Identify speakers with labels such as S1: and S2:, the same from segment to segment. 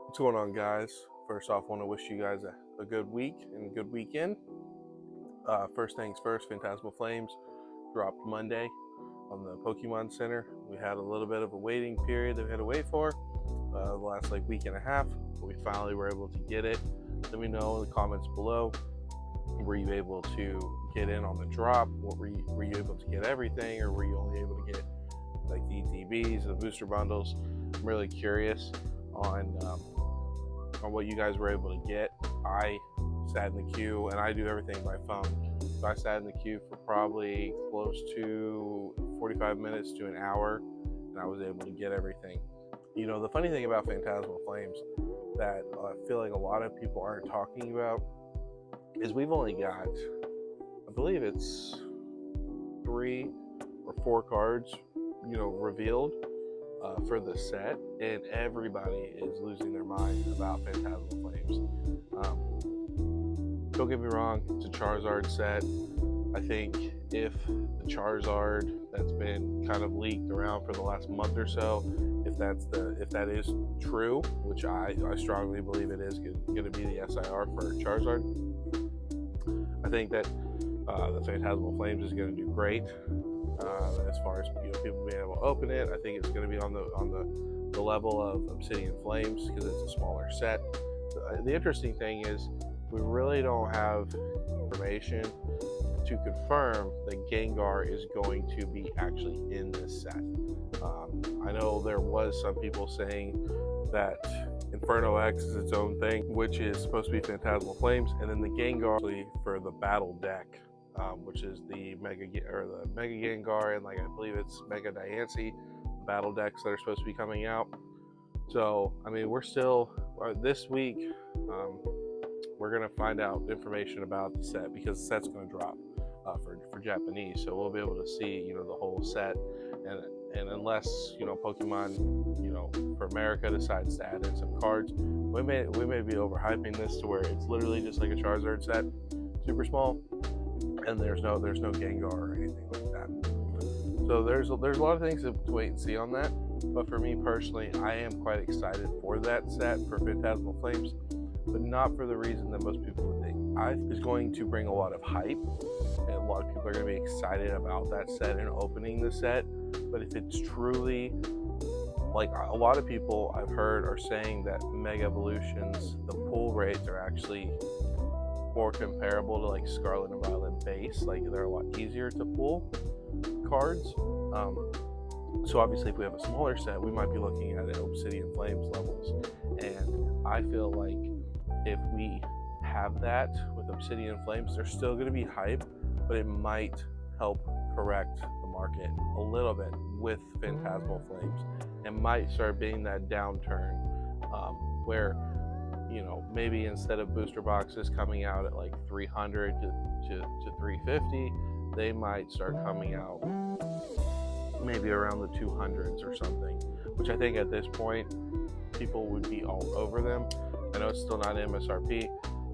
S1: What's going on, guys? First off, I want to wish you guys a good week and a good weekend. First things first, Fantasmal Flames dropped Monday on the Pokémon Center. We had a little bit of a waiting period that we had to wait for the last week and a half, but we finally were able to get it. Let me know in the comments below, were you able to get in on the drop? Were you able to get everything, or were you only able to get like the ETBs, the booster bundles? I'm really curious on what you guys were able to get. I sat in the queue, and I do everything by phone. So I sat in the queue for probably close to 45 minutes to an hour, and I was able to get everything. You know, the funny thing about Fantasmal Flames that I feel like a lot of people aren't talking about is we've only got, I believe it's 3 or 4 cards, revealed for the set, and everybody is losing their mind about Fantasmal Flames. Don't get me wrong, it's a Charizard set. I think if the Charizard that's been kind of leaked around for the last month or so, if that is true, which I strongly believe it is going to be the SIR for Charizard, I think that the Fantasmal Flames is going to do great. As far as people being able to open it, I think it's going to be on the level of Obsidian Flames because it's a smaller set. The interesting thing is we really don't have information to confirm that Gengar is going to be actually in this set. I know there was some people saying that Inferno X is its own thing, which is supposed to be Fantasmal Flames, and then the Gengar for the battle deck, which is the Mega Gengar, and I believe it's Mega Diancie battle decks that are supposed to be coming out. So I mean, we're still this week. We're gonna find out information about the set because the set's gonna drop for Japanese, so we'll be able to see the whole set. And unless Pokemon for America decides to add in some cards, we may be overhyping this to where it's literally just like a Charizard set, super small, and there's no Gengar or anything like that. So there's a lot of things to wait and see on that. But for me personally, I am quite excited for that set for Fantasmal Flames, but not for the reason that most people would think. It's going to bring a lot of hype, and a lot of people are going to be excited about that set and opening the set. But if it's truly, a lot of people I've heard are saying that Mega Evolutions, the pull rates are actually more comparable to Scarlet and Violet base. They're a lot easier to pull cards. So obviously, if we have a smaller set, we might be looking at Obsidian Flames levels. And I feel like if we have that with Obsidian Flames, there's still going to be hype, but it might help correct the market a little bit with Fantasmal Flames, and might start being that downturn where maybe instead of booster boxes coming out at 300 to 350, they might start coming out maybe around the 200s or something, which I think at this point people would be all over them. I know it's still not MSRP,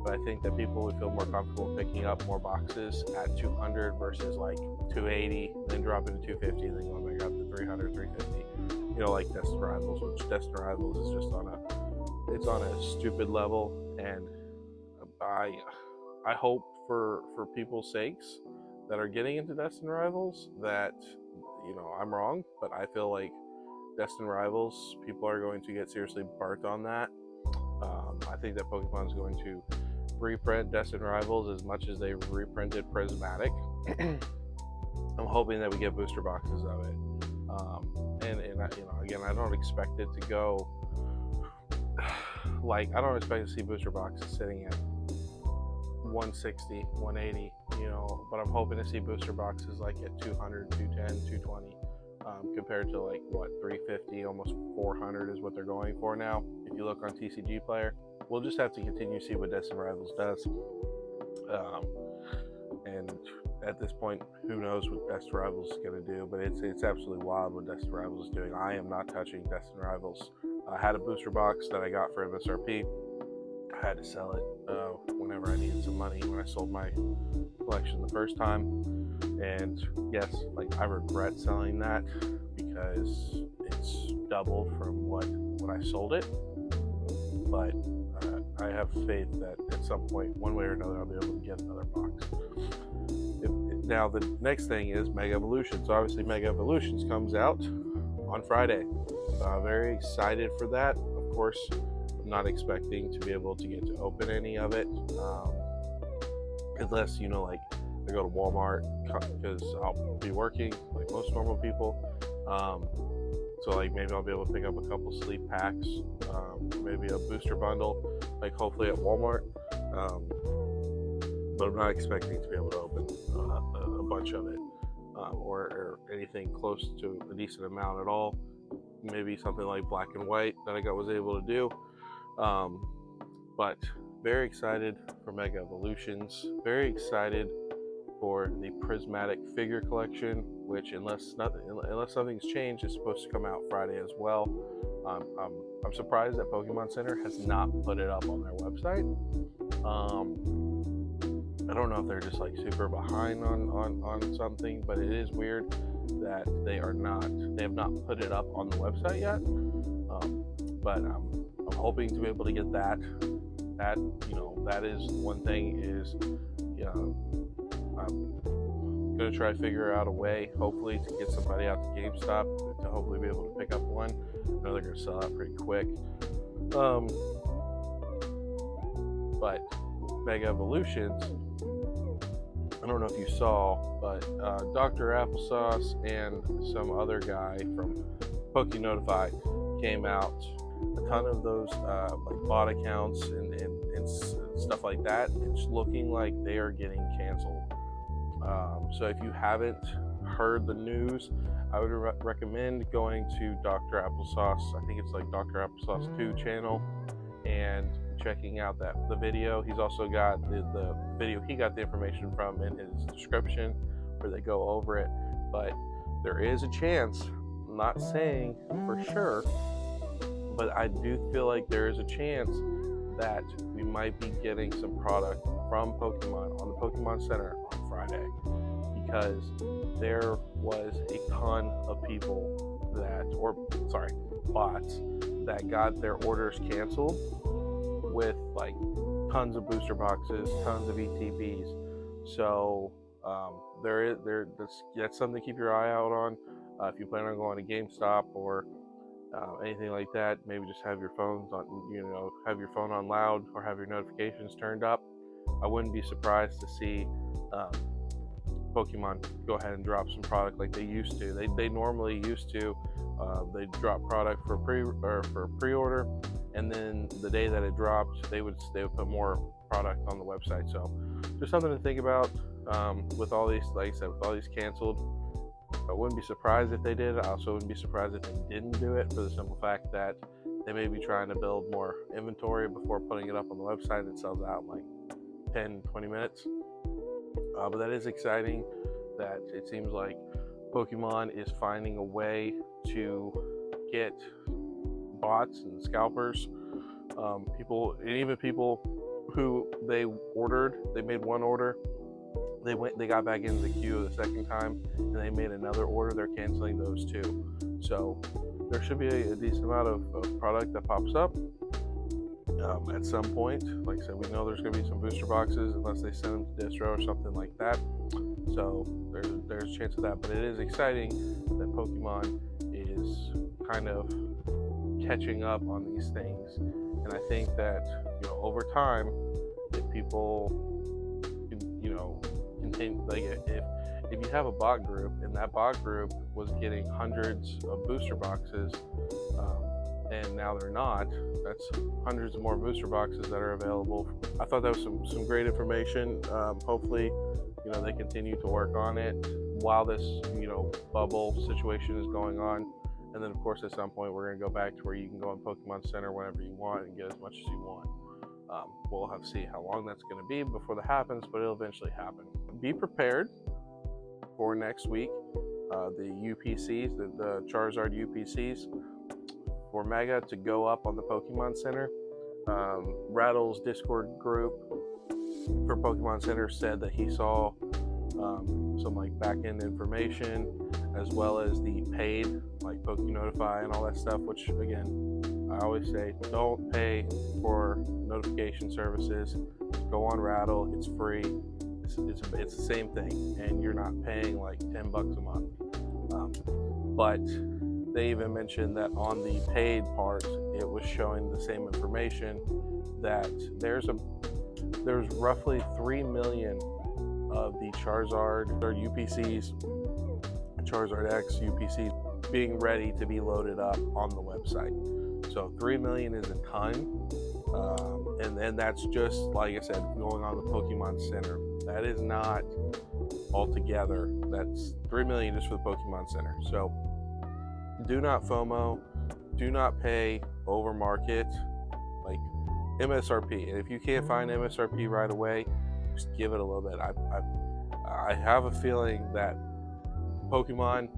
S1: but I think that people would feel more comfortable picking up more boxes at 200 versus 280, then dropping to 250, and then going back up to 300, 350. Like Destined Rivals, which Destined Rivals is just on a stupid level, and I hope for people's sakes that are getting into Destined Rivals that I'm wrong, but I feel like Destined Rivals, people are going to get seriously burnt on that. I think that Pokemon is going to reprint Destined Rivals as much as they reprinted Prismatic. I'm hoping that we get booster boxes of it. And again, I don't expect it to go I don't expect to see booster boxes sitting at 160, 180, but I'm hoping to see booster boxes at 200, 210, 220, compared to 350, almost 400 is what they're going for now. If you look on TCG Player, we'll just have to continue to see what Destined Rivals does. And at this point, who knows what Destined Rivals is going to do, but it's absolutely wild what Destined Rivals is doing. I am not touching Destined Rivals. I had a booster box that I got for MSRP. I had to sell it whenever I needed some money when I sold my collection the first time. And yes, I regret selling that because it's doubled from what I sold it. but I have faith that at some point, one way or another, I'll be able to get another box. Now the next thing is Mega Evolutions. So obviously Mega Evolutions comes out on Friday. Very excited for that. Of course, I'm not expecting to be able to get to open any of it, unless, you know, like I go to Walmart, because I'll be working like most normal people. So like maybe I'll be able to pick up a couple sleep packs, maybe a booster bundle, like hopefully at Walmart. But I'm not expecting to be able to open a bunch of it, or anything close to a decent amount at all. Maybe something like Black and White that I was able to do. But very excited for Mega Evolutions. Very excited for the Prismatic figure collection, which unless something's changed, is supposed to come out Friday as well. I'm surprised that Pokémon Center has not put it up on their website. I don't know if they're just like super behind on something, but it is weird that they have not put it up on the website yet. But I'm hoping to be able to get that. That is one thing is, I'm gonna try to figure out a way, hopefully, to get somebody out to GameStop to hopefully be able to pick up one. I know they're gonna sell out pretty quick. But Mega Evolutions, I don't know if you saw, but Dr. Applesauce and some other guy from PokeNotify came out. A ton of those like bot accounts and stuff like that, it's looking like they are getting canceled. So if you haven't heard the news, I would recommend going to Dr. Applesauce. I think it's like Dr. Applesauce 2 channel, and checking out the video. He's also got the video he got the information from in his description, where they go over it. But there is a chance, I'm not saying for sure, but I do feel like there is a chance that we might be getting some product from Pokemon on the Pokémon Center on Friday, because there was a ton of people bots that got their orders canceled with like tons of booster boxes, tons of ETBs. So that's something to keep your eye out on. If you plan on going to GameStop or anything like that, maybe just have your phones on, have your phone on loud or have your notifications turned up. I wouldn't be surprised to see Pokemon go ahead and drop some product like they used to. They normally used to. They drop product for pre-order, and then the day that it dropped, they would put more product on the website. So just something to think about with all these, like I said, with all these canceled. I wouldn't be surprised if they did. I also wouldn't be surprised if they didn't do it, for the simple fact that they may be trying to build more inventory before putting it up on the website. It sells out in like 10-20 minutes. But that is exciting that it seems like Pokemon is finding a way to get bots and scalpers, even people who they made one order, they got back into the queue the second time and they made another order. They're canceling those too. So there should be a decent amount of product that pops up at some point. Like I said, we know there's going to be some booster boxes unless they send them to distro or something like that. So there's a chance of that. But it is exciting that Pokemon is kind of catching up on these things. And I think that, over time, if people, continue, like if you have a bot group and that bot group was getting hundreds of booster boxes, and now they're not, that's hundreds of more booster boxes that are available. I thought that was some great information. Hopefully, they continue to work on it while this, bubble situation is going on. And then, of course, at some point, we're going to go back to where you can go on Pokemon Center whenever you want and get as much as you want. We'll have to see how long that's going to be before that happens, but it'll eventually happen. Be prepared for next week. The UPCs, the Charizard UPCs for Mega to go up on the Pokemon Center. Rattle's Discord group for Pokemon Center said that he saw some like back-end information, as well as the paid like PokeNotify and all that stuff, which again, I always say, don't pay for notification services. Go on Rattle, it's free. It's the same thing, and you're not paying like $10 a month. But they even mentioned that on the paid part, it was showing the same information, that there's roughly 3 million of the Charizard UPCs, Charizard X UPC, being ready to be loaded up on the website. So 3 million is a ton, and then that's just, like I said, going on the Pokemon Center. That is not altogether. That's 3 million just for the Pokemon Center. So do not FOMO, do not pay over market, like MSRP. And if you can't find MSRP right away, just give it a little bit. I have a feeling that Pokemon,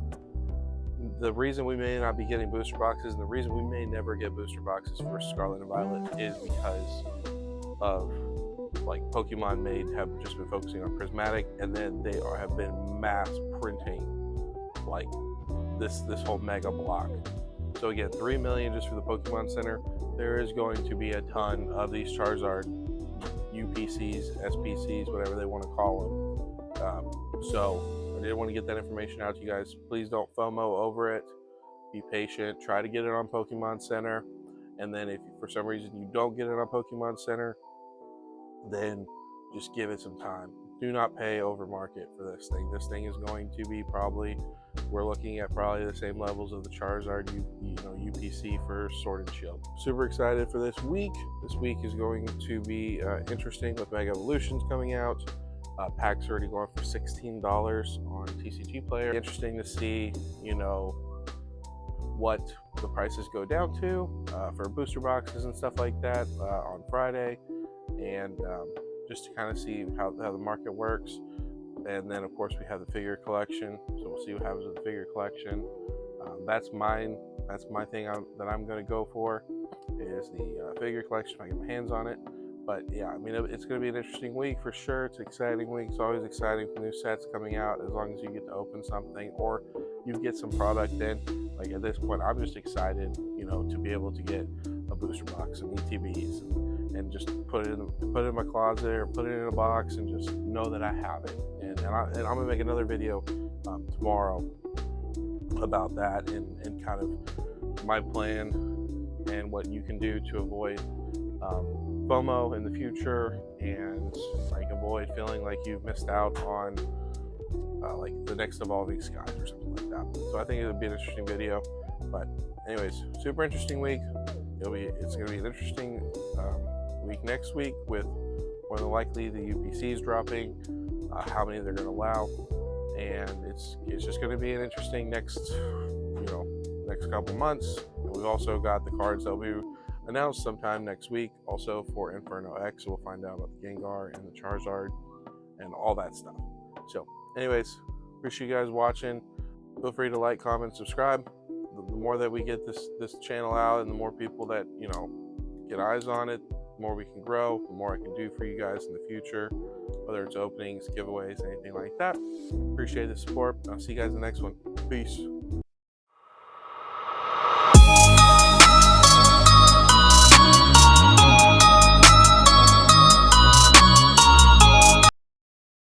S1: the reason we may not be getting booster boxes, and the reason we may never get booster boxes for Scarlet and Violet, is because of, like, Pokemon have just been focusing on prismatic, and then they have been mass printing like this whole mega block. So again, 3 million just for the Pokemon Center. There is going to be a ton of these Charizard UPCs, SPCs, whatever they want to call them. So I did want to get that information out to you guys. Please don't FOMO over it. Be patient. Try to get it on Pokemon Center. And then if for some reason you don't get it on Pokemon Center, then just give it some time. Do not pay over market for this thing. This thing is going to be we're looking at probably the same levels of the Charizard UPC for Sword and Shield. Super excited for this week. This week is going to be interesting with Mega Evolutions coming out. Packs already going for $16 on TCG Player. Interesting to see, what the prices go down to for booster boxes and stuff like that on Friday, and just to kind of see how the market works. And then of course we have the figure collection, so we'll see what happens with the figure collection. That's my thing that I'm going to go for, is the figure collection if I get my hands on it. But yeah, I mean, it's going to be an interesting week for sure. It's an exciting week. It's always exciting for new sets coming out, as long as you get to open something or you get some product in. Like at this point, I'm just excited, to be able to get a booster box and ETBs and just put it in my closet or put it in a box and just know that I have it. And I'm gonna make another video tomorrow about that and kind of my plan and what you can do to avoid FOMO in the future, and like avoid feeling like you've missed out on like the next evolving skies or something like that. So I think it would be an interesting video. But anyways, super interesting week. It's going to be an interesting week next week, with more than likely the UPCs dropping, how many they're going to allow, and it's just going to be an interesting next couple months. And we've also got the cards that will be announced sometime next week, also for Inferno X. So we'll find out about the Gengar and the Charizard and all that stuff. So anyways, appreciate you guys watching. Feel free to like, comment, subscribe. The more that we get this channel out, and the more people that get eyes on it, the more we can grow, the more I can do for you guys in the future, whether it's openings, giveaways, anything like that. Appreciate the support. I'll see you guys in the next one. Peace.